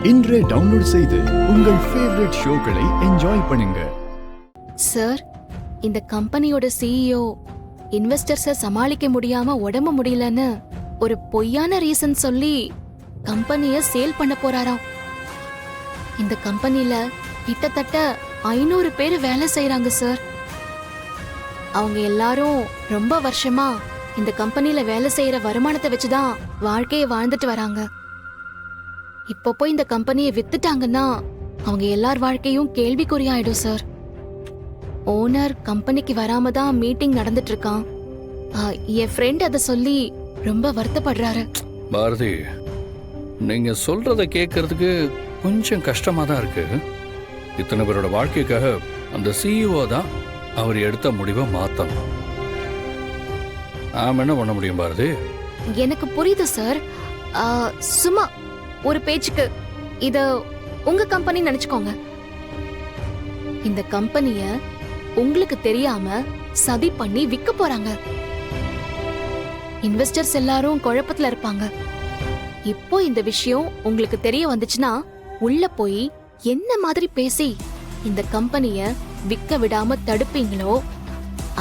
இன்றே டவுன்லோட் செய்து உங்கள் ஃபேவரட் ஷோக்களை என்ஜாய் பண்ணுங்க. சார், இந்த கம்பெனியோட சிஇஓ இன்வெஸ்டர்ஸை சமாளிக்க முடியாம உடம்பு முடியலன்னு ஒரு பொய்யான ரீசன் சொல்லி கம்பெனிய சேல் பண்ண போறாராம். இந்த கம்பெனில கிட்டத்தட்ட 500 பேர் வேலை செய்யறாங்க சார். அவங்க எல்லாரும் ரொம்ப வருஷமா இந்த கம்பெனில வேலை செய்யற வருமானத்தை வச்சுதான் வாழ்க்கையை வாழ்ந்துட்டு வராங்க. இப்போ போய் இந்த கம்பெனியை வித்துட்டாங்கன்னா அவங்க எல்லார் வாழ்க்கையும் கேள்விக்குறியாயிடும் சார். ஓனர் கம்பெனிக்கு வராம தான் மீட்டிங் நடந்துட்டு இருக்கான். என் ஃப்ரெண்ட் அதை சொல்லி ரொம்ப வருத்தப்படுறாரு. பாரதி, நீங்க சொல்றத கேட்கறதுக்கு கொஞ்சம் கஷ்டமா தான் இருக்கு. இத்தனை பேரோட வாழ்க்கைக்காக அந்த சிஇஓ தான் அவர் எடுத்த முடிவை மாத்தணும். நாம என்ன பண்ண முடியும் பாரதி? எனக்கு புரியுது சார். சும்மா ஒரு பேச்சுக்கு இத உங்க கம்பெனி நினைச்சுக்கோங்க. இந்த கம்பெனிய உங்களுக்கு தெரியாம சதி பண்ணி விற்க போறாங்க. இன்வெஸ்டர்ஸ் எல்லாரும் குழப்பத்துல இருப்பாங்க. இப்போ இந்த விஷயம் உங்களுக்கு தெரிய வந்துச்சுன்னா உள்ள போய் என்ன மாதிரி பேசி இந்த கம்பெனிய விற்க விடாம தடுப்பீங்களோ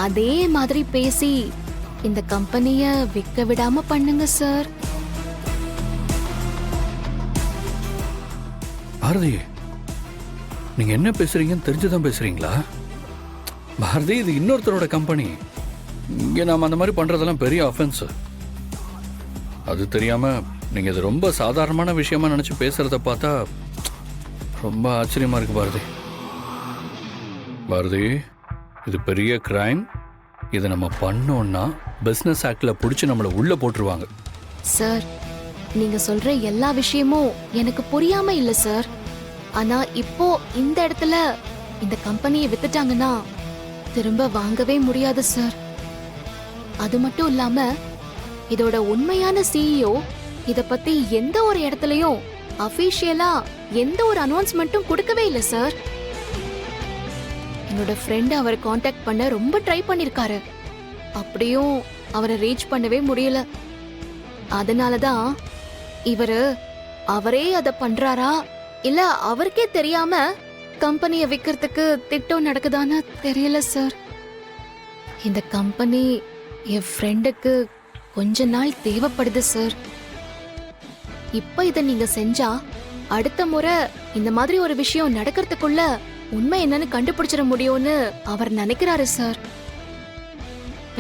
அதே மாதிரி பேசி இந்த கம்பெனிய விற்க விடாம பண்ணுங்க சார். பாரதி, நீங்க என்ன பேசுறீங்கன்னு தெரிஞ்சுதான் பேசுறீங்களா? பாரதி, இது இன்னொருத்தரோட கம்பெனி. இங்க நாம அந்த மாதிரி பண்றதெல்லாம் பெரிய அஃபென்ஸ். அது தெரியாம நீங்க இது ரொம்ப சாதாரணமான விஷயமா நினைச்சு பேசுறத பார்த்தா ரொம்ப ஆச்சரியமா இருக்கு பாரதி. பாரதி, இது பெரிய கிரைம். இதை நம்ம பண்ணோம்னா பிசினஸ் ஆக்ட்ல புடிச்சு நம்மள உள்ள போட்டுருவாங்க. சார், நீங்க சொல்ற எல்லா விஷயமும் எனக்கு புரியாம இல்ல சார். ஆனா இப்போ இந்த இடத்துல இந்த கம்பெனியை வித்துட்டாங்கன்னா திரும்ப வாங்கவே முடியாது சார். அது மட்டும் இல்லாம இதோட உண்மையான சிஇஓ இத பத்தி எந்த ஒரு இடத்துலயும் அபிஷியலா எந்த ஒரு அனௌன்ஸ்மெண்ட்டும் கொடுக்கவே இல்ல சார். என்னோட ஃப்ரெண்ட் அவரை காண்டாக்ட் பண்ண ரொம்ப ட்ரை பண்ணிருக்காரு. அப்படியும் அவரை ரீச் பண்ணவே முடியல. அதனாலதான் அவரே அத பண்றாரா இல்ல அவருக்கே தெரியாம கம்பெனியை விக்கிறதுக்கு திட்டம் நடக்குதான்னு தெரியல சார். இந்த கம்பெனி என் ஃப்ரெண்டுக்கு கொஞ்ச நாள் தேவைப்படுது சார். இப்ப இத நீங்க செஞ்சா அடுத்த முறை இந்த மாதிரி ஒரு விஷயம் நடக்கிறதுக்குள்ள உண்மை என்னன்னு கண்டுபிடிச்சிட முடியும்னு அவர் நினைக்கிறாரு சார்.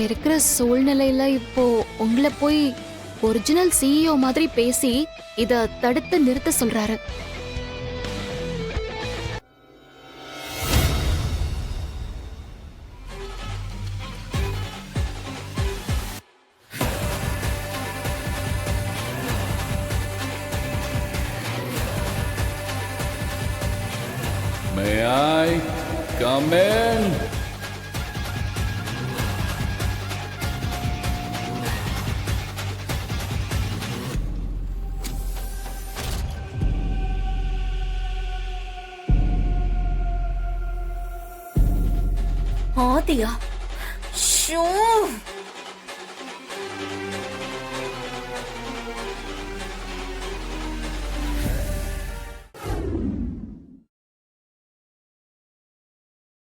இருக்கிற சூழ்நிலையில இப்போ உங்களை போய் ஒரிஜினல் சிஇஓ மாதிரி பேசி இத தடுத்து நிறுத்த சொல்றாரு. May I come in? Adhia, show